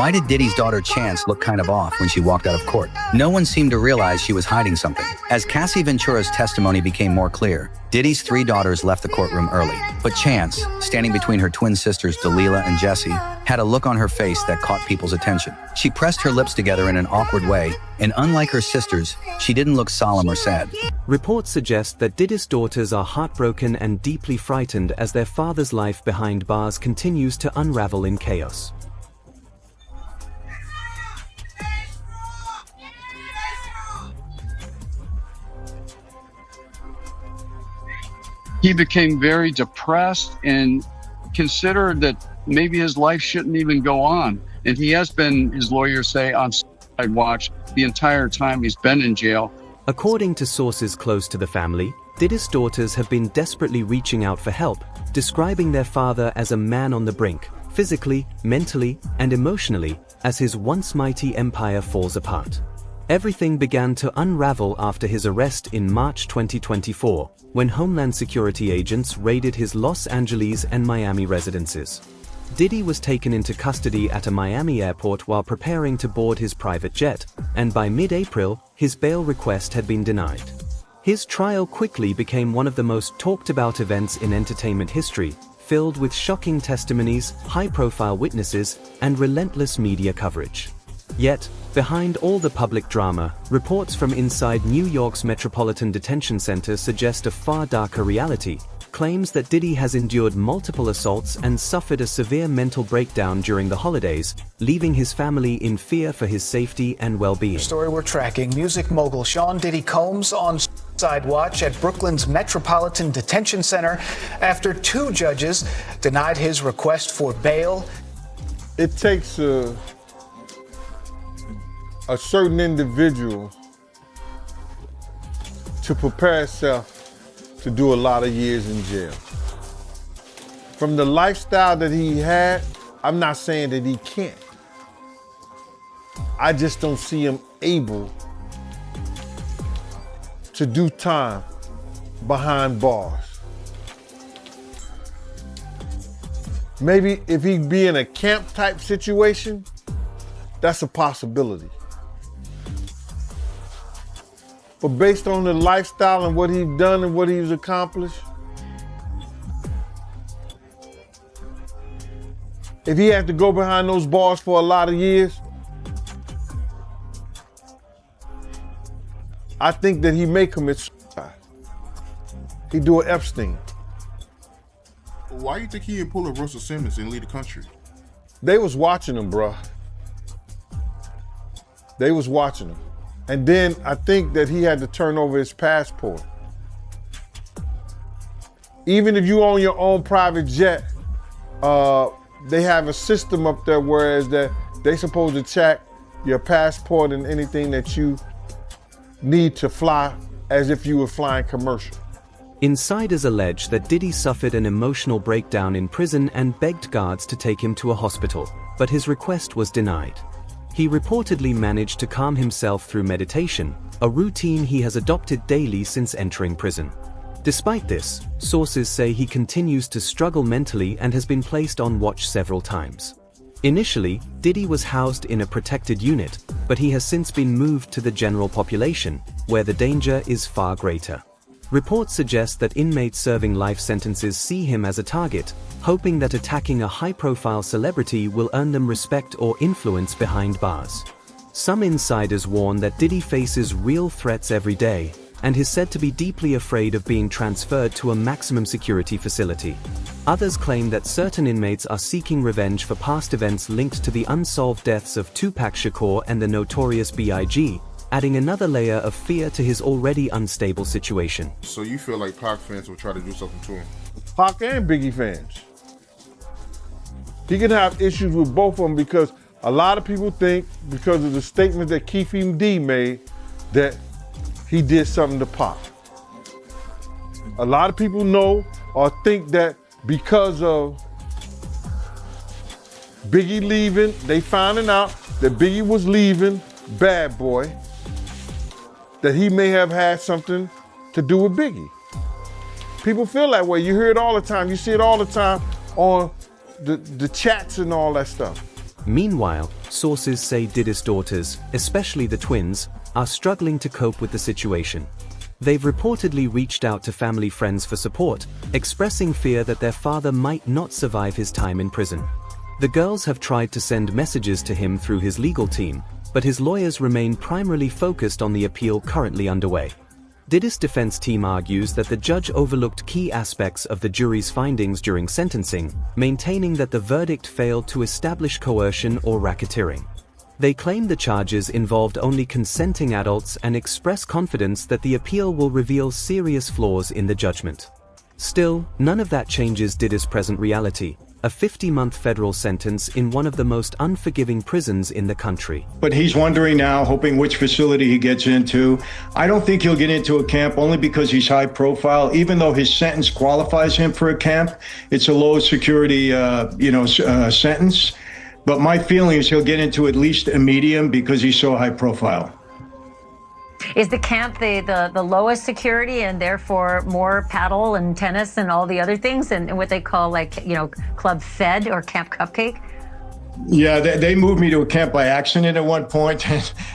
Why did Diddy's daughter Chance look kind of off when she walked out of court? No one seemed to realize she was hiding something. As Cassie Ventura's testimony became more clear, Diddy's 3 daughters left the courtroom early. But Chance, standing between her twin sisters Delilah and Jessie, had a look on her face that caught people's attention. She pressed her lips together in an awkward way, and unlike her sisters, she didn't look solemn or sad. Reports suggest that Diddy's daughters are heartbroken and deeply frightened as their father's life behind bars continues to unravel in chaos. He became very depressed and considered that maybe his life shouldn't even go on. And he has been, his lawyers say, on suicide watch the entire time he's been in jail. According to sources close to the family, Diddy's daughters have been desperately reaching out for help, describing their father as a man on the brink, physically, mentally, and emotionally, as his once mighty empire falls apart. Everything began to unravel after his arrest in March 2024, when Homeland Security agents raided his Los Angeles and Miami residences. Diddy was taken into custody at a Miami airport while preparing to board his private jet, and by mid-April, his bail request had been denied. His trial quickly became one of the most talked-about events in entertainment history, filled with shocking testimonies, high-profile witnesses, and relentless media coverage. Yet, behind all the public drama, reports from inside New York's Metropolitan Detention Center suggest a far darker reality. Claims that Diddy has endured multiple assaults and suffered a severe mental breakdown during the holidays, leaving his family in fear for his safety and well-being. Story we're tracking: music mogul Sean Diddy Combs on suicide watch at Brooklyn's Metropolitan Detention Center after 2 judges denied his request for bail. It takes a certain individual to prepare himself to do a lot of years in jail. From the lifestyle that he had, I'm not saying that he can't. I just don't see him able to do time behind bars. Maybe if he'd be in a camp type situation, that's a possibility. But based on the lifestyle and what he's done and what he's accomplished, if he had to go behind those bars for a lot of years, I think that he may commit suicide. He'd do an Epstein. Why do you think he didn't pull a Russell Simmons and leave the country? They was watching him, bruh. They was watching him. And then I think that he had to turn over his passport. Even if you own your own private jet, they have a system up there whereas that they supposed to check your passport and anything that you need to fly as if you were flying commercial. Insiders allege that Diddy suffered an emotional breakdown in prison and begged guards to take him to a hospital, but his request was denied. He reportedly managed to calm himself through meditation, a routine he has adopted daily since entering prison. Despite this, sources say he continues to struggle mentally and has been placed on watch several times. Initially, Diddy was housed in a protected unit, but he has since been moved to the general population, where the danger is far greater. Reports suggest that inmates serving life sentences see him as a target, hoping that attacking a high-profile celebrity will earn them respect or influence behind bars. Some insiders warn that Diddy faces real threats every day, and is said to be deeply afraid of being transferred to a maximum security facility. Others claim that certain inmates are seeking revenge for past events linked to the unsolved deaths of Tupac Shakur and the Notorious B.I.G., adding another layer of fear to his already unstable situation. So you feel like Pac fans will try to do something to him? Pac and Biggie fans. He can have issues with both of them because a lot of people think, because of the statement that Keith D made, that he did something to Pac. A lot of people know or think that because of Biggie leaving, they finding out that Biggie was leaving Bad Boy, that he may have had something to do with Biggie. People feel that way. You hear it all the time. You see it all the time on the chats and all that stuff. Meanwhile, sources say Diddy's daughters, especially the twins, are struggling to cope with the situation. They've reportedly reached out to family friends for support, expressing fear that their father might not survive his time in prison. The girls have tried to send messages to him through his legal team, but his lawyers remain primarily focused on the appeal currently underway. Diddy's defense team argues that the judge overlooked key aspects of the jury's findings during sentencing, maintaining that the verdict failed to establish coercion or racketeering. They claim the charges involved only consenting adults and express confidence that the appeal will reveal serious flaws in the judgment. Still, none of that changes Diddy's present reality, a 50-month federal sentence in one of the most unforgiving prisons in the country. But he's wondering now, hoping which facility he gets into. I don't think he'll get into a camp only because he's high profile. Even though his sentence qualifies him for a camp, it's a low security, sentence. But my feeling is he'll get into at least a medium because he's so high profile. Is the camp the lowest security and therefore more paddle and tennis and all the other things and what they call Club Fed or Camp Cupcake? Yeah, they moved me to a camp by accident at one point,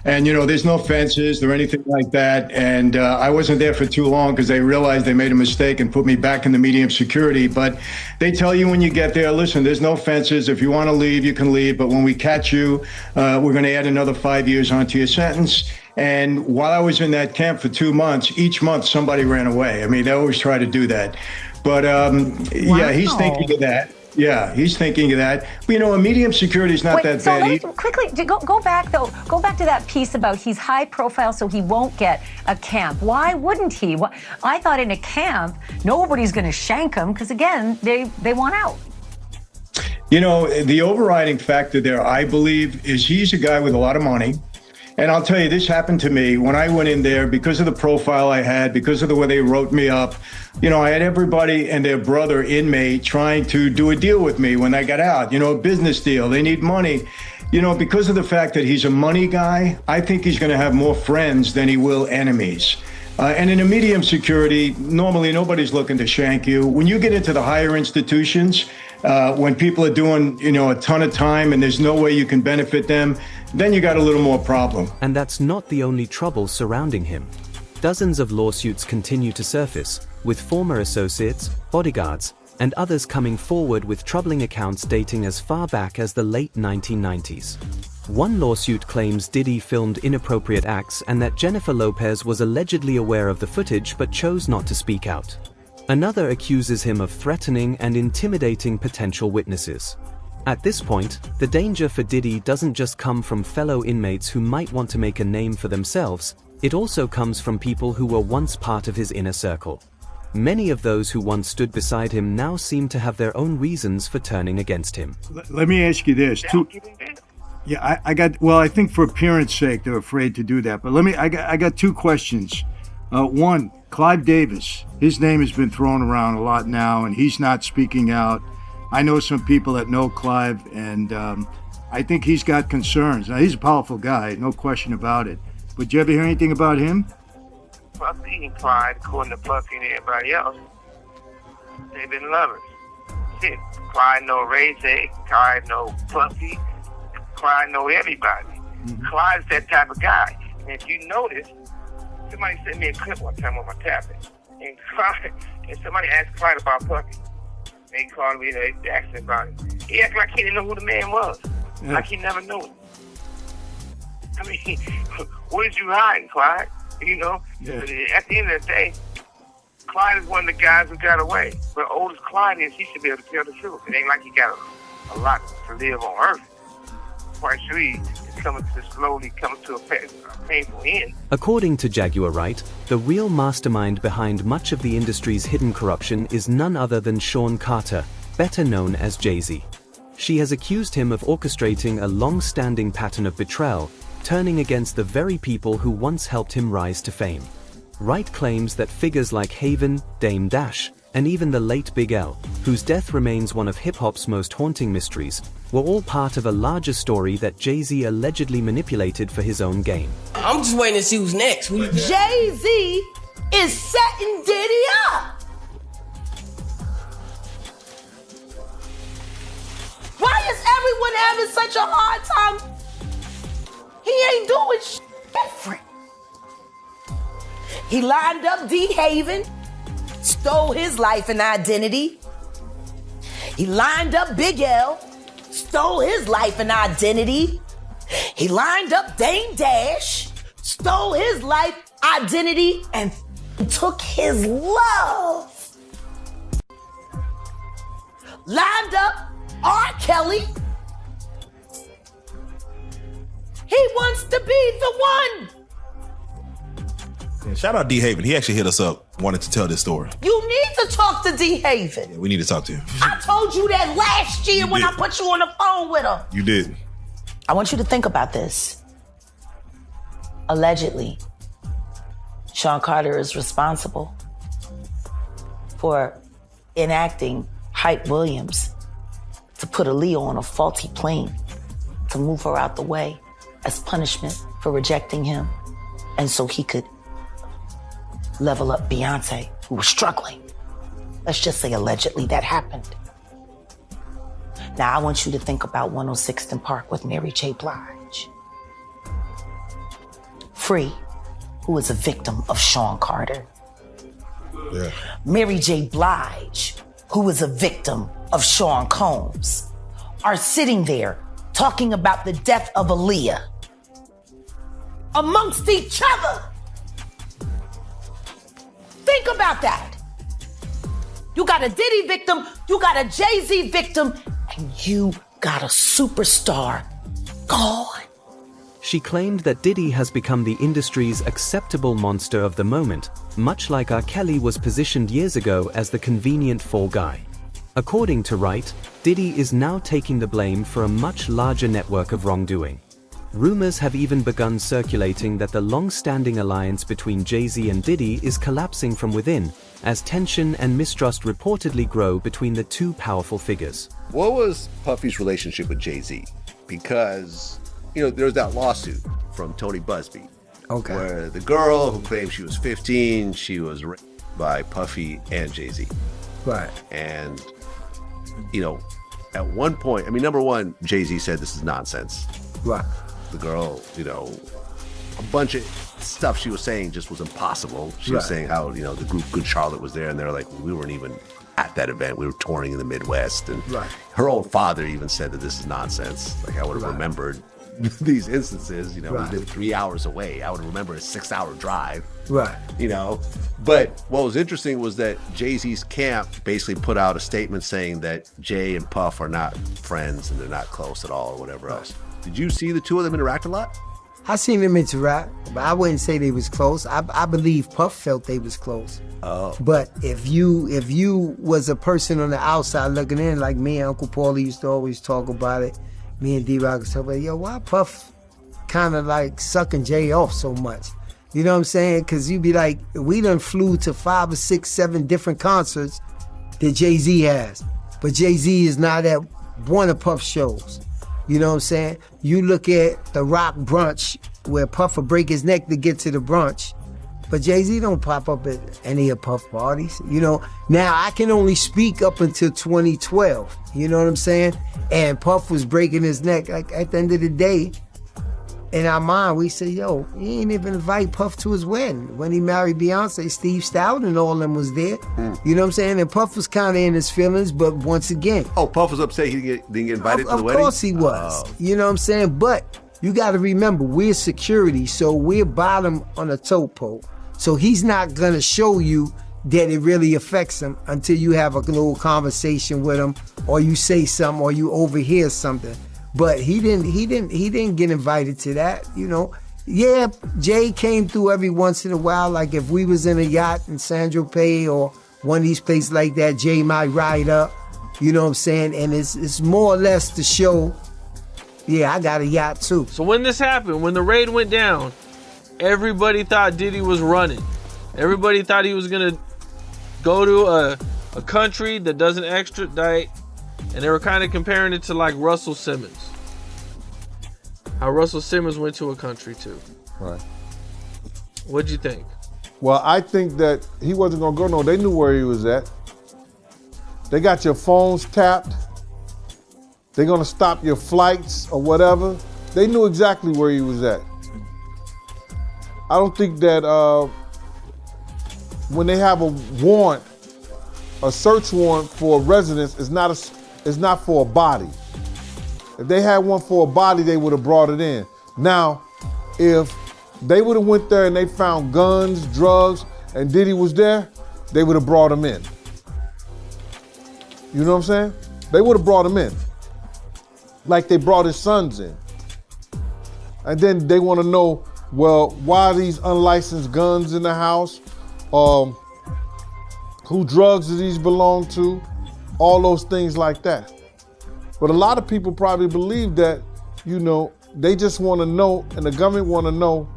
and there's no fences or anything like that. And I wasn't there for too long because they realized they made a mistake and put me back in the medium security. But they tell you when you get there, listen, there's no fences. If you want to leave, you can leave. But when we catch you, we're going to add another 5 years onto your sentence. And while I was in that camp for 2 months, each month somebody ran away. I mean, they always try to do that. But yeah, he's thinking of that. Yeah, he's thinking of that. But, a medium security is not that bad. Let me quickly go back to that piece about he's high profile, so he won't get a camp. Why wouldn't he? I thought in a camp, nobody's going to shank him because, again, they want out. The overriding factor there, I believe, is he's a guy with a lot of money. And I'll tell you, this happened to me when I went in there because of the profile I had, because of the way they wrote me up. I had everybody and their brother inmate trying to do a deal with me when I got out, a business deal. They need money. Because of the fact that he's a money guy, I think he's going to have more friends than he will enemies. And in a medium security, normally nobody's looking to shank you. When you get into the higher institutions, when people are doing, a ton of time and there's no way you can benefit them, then you got a little more problem. And that's not the only trouble surrounding him. Dozens of lawsuits continue to surface, with former associates, bodyguards, and others coming forward with troubling accounts dating as far back as the late 1990s. One lawsuit claims Diddy filmed inappropriate acts and that Jennifer Lopez was allegedly aware of the footage but chose not to speak out. Another accuses him of threatening and intimidating potential witnesses. At this point, the danger for Diddy doesn't just come from fellow inmates who might want to make a name for themselves, it also comes from people who were once part of his inner circle. Many of those who once stood beside him now seem to have their own reasons for turning against him. Let me ask you this. Yeah, I think for appearance sake, they're afraid to do that. But I got two questions. One, Clive Davis, his name has been thrown around a lot now, and he's not speaking out. I know some people that know Clive, and I think he's got concerns. Now, he's a powerful guy, no question about it. But did you ever hear anything about him? Puffy and Clyde, according to Puffy and everybody else, they've been lovers. Shit, Clyde know Ray J, Clyde know Puffy, Clyde know everybody. Mm-hmm. Clyde's that type of guy. And if you notice, somebody sent me a clip one time on my tablet, and somebody asked Clyde about Puffy. They called me, they asked me about it. He acted like he didn't know who the man was. Yeah. Like he never knew it. I mean, what did you hiding, Clyde? Yeah. At the end of the day, Clyde is one of the guys who got away. But old as Clyde is, he should be able to tell the truth. It ain't like he got a lot to live on Earth. Quite sure he's slowly coming to a painful end. According to Jaguar Wright, the real mastermind behind much of the industry's hidden corruption is none other than Sean Carter, better known as Jay-Z. She has accused him of orchestrating a long-standing pattern of betrayal, turning against the very people who once helped him rise to fame. Wright claims that figures like Haven, Dame Dash, and even the late Big L, whose death remains one of hip-hop's most haunting mysteries, were all part of a larger story that Jay-Z allegedly manipulated for his own gain. I'm just waiting to see who's next. Jay-Z is setting Diddy up. Why is everyone having such a hard time? He ain't doing shit different. He lined up D. Haven, stole his life and identity. He lined up Big L, stole his life and identity. He lined up Dame Dash, stole his life, identity, and took his love. Lined up R. Kelly. He wants to be the one. Yeah, shout out D. Haven. He actually hit us up, wanted to tell this story. You need to talk to D. Haven. Yeah, we need to talk to him. I told you that last year when I put you on the phone with him. You did. I want you to think about this. Allegedly, Sean Carter is responsible for enacting Hype Williams to put Aaliyah on a faulty plane to move her out the way as punishment for rejecting him, and so he could level up Beyonce, who was struggling. Let's just say allegedly that happened. Now I want you to think about 106th and Park with Mary J. Blige. Free, who is a victim of Sean Carter. Yeah. Mary J. Blige, who is a victim of Sean Combs, are sitting there talking about the death of Aaliyah amongst each other. Think about that. You got a Diddy victim, you got a Jay-Z victim, and you got a superstar gone. She claimed that Diddy has become the industry's acceptable monster of the moment, much like R. Kelly was positioned years ago as the convenient fall guy. According to Wright, Diddy is now taking the blame for a much larger network of wrongdoing. Rumors have even begun circulating that the long-standing alliance between Jay-Z and Diddy is collapsing from within, as tension and mistrust reportedly grow between the two powerful figures. What was Puffy's relationship with Jay-Z? Because, there was that lawsuit from Tony Busby. Okay. Where the girl who claimed she was 15, she was raped by Puffy and Jay-Z. Right. And, at one point, number one, Jay-Z said this is nonsense. Right. The girl, a bunch of stuff she was saying just was impossible. She was saying how, the group Good Charlotte was there, and they're like, we weren't even at that event. We were touring in the Midwest. And her own father even said that this is nonsense. Like, I would have remembered these instances, we lived 3 hours away. I would remember a 6-hour drive. Right. But what was interesting was that Jay-Z's camp basically put out a statement saying that Jay and Puff are not friends and they're not close at all or whatever else. Did you see the two of them interact a lot? I seen them interact, but I wouldn't say they was close. I believe Puff felt they was close. Oh. But if you was a person on the outside looking in, like me and Uncle Paulie used to always talk about it, me and D-Rock and stuff, like, yo, why Puff kind of like sucking Jay off so much? You know what I'm saying? Because you'd be like, we done flew to 5 or 6, 7 different concerts that Jay-Z has. But Jay-Z is not at one of Puff's shows. You know what I'm saying? You look at the Rock brunch where Puff will break his neck to get to the brunch, but Jay-Z don't pop up at any of Puff parties. Now I can only speak up until 2012. You know what I'm saying? And Puff was breaking his neck. Like, at the end of the day, in our mind, we say, yo, he ain't even invite Puff to his wedding. When he married Beyonce, Steve Stout and all of them was there. You know what I'm saying? And Puff was kind of in his feelings, but once again. Oh, Puff was upset he didn't get invited to the wedding? Of course he was. Oh. You know what I'm saying? But you got to remember, we're security, so we're bottom on a tote pole. So he's not going to show you that it really affects him until you have a little conversation with him, or you say something, or you overhear something. But he didn't get invited to that, Yeah, Jay came through every once in a while. Like if we was in a yacht in San Tropez or one of these places like that, Jay might ride up. You know what I'm saying? And it's more or less to show, yeah, I got a yacht too. So when this happened, when the raid went down, everybody thought Diddy was running. Everybody thought he was gonna go to a country that doesn't extradite. And they were kind of comparing it to like Russell Simmons. How Russell Simmons went to a country too. Right. What'd you think? Well, I think that he wasn't going to go no. They knew where he was at. They got your phones tapped. they're gonna stop your flights or whatever. They knew exactly where he was at. I don't think that when they have a warrant, a search warrant for a residence, is not for a body. If they had one for a body, they would have brought it in. Now, if they would have went there and they found guns, drugs, and Diddy was there, they would have brought him in. You know what I'm saying? They would have brought him in. Like they brought his sons in. And then they want to know, well, why are these unlicensed guns in the house? Who drugs do these belong to? All those things like that. But a lot of people probably believe that, you know, they just want to know, and the government want to know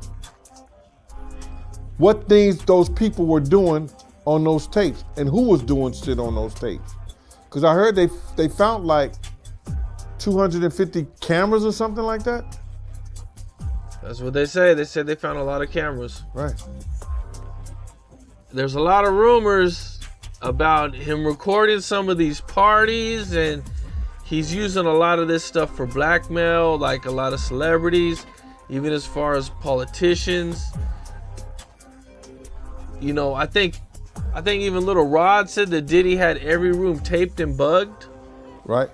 what things those people were doing on those tapes and who was doing shit on those tapes. Because I heard they found like 250 cameras or something like that. That's what they say. They said they found a lot of cameras. Right. There's a lot of rumors about him recording some of these parties, and he's using a lot of this stuff for blackmail, like a lot of celebrities, even as far as politicians. You know, I think even Little Rod said that Diddy had every room taped and bugged. Right.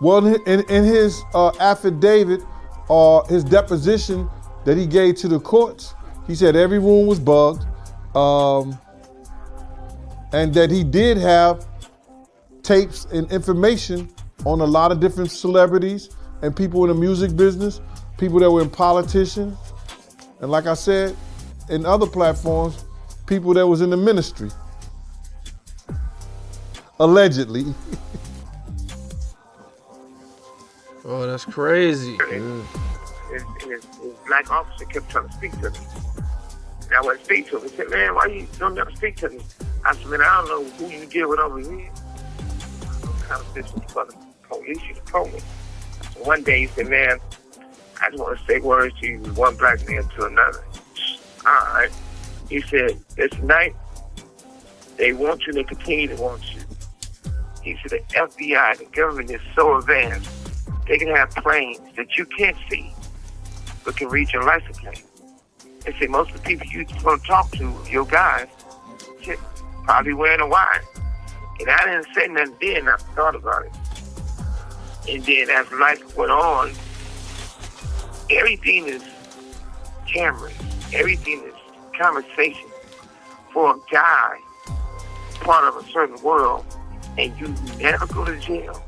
Well, in his affidavit or his deposition that he gave to the courts, he said every room was bugged, and that he did have tapes and information on a lot of different celebrities and people in the music business, people that were in politicians, and like I said, in other platforms, people that was in the ministry. Allegedly. Oh, that's crazy. His black officer kept trying to speak to me. And I went to speak to him. He said, man, why you don't never speak to me? I said, man, I don't know who you deal with over here. What kind of business for the police you told me? So one day he said, man, I just want to say words to you, one black man to another. All right. He said, this night, they want you, they continue to want you. He said, the FBI, the government is so advanced, they can have planes that you can't see, but can read your license plate. They say most of the people you want to talk to, your guys, probably wearing a wire. And I didn't say nothing then, I thought about it. And then as life went on, everything is cameras, everything is conversation. For a guy, part of a certain world, and you never go to jail,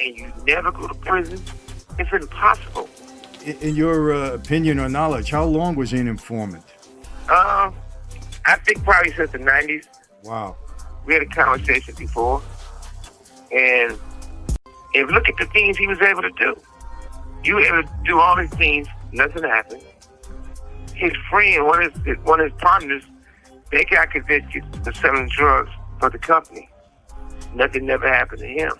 and you never go to prison, it's impossible. In your opinion or knowledge, how long was he an informant? I think probably since the 90s. Wow. We had a conversation before, and if you look at the things he was able to do, you were able to do all these things, nothing happened. His friend, one of his partners, they got convicted for selling drugs for the company. Nothing never happened to him.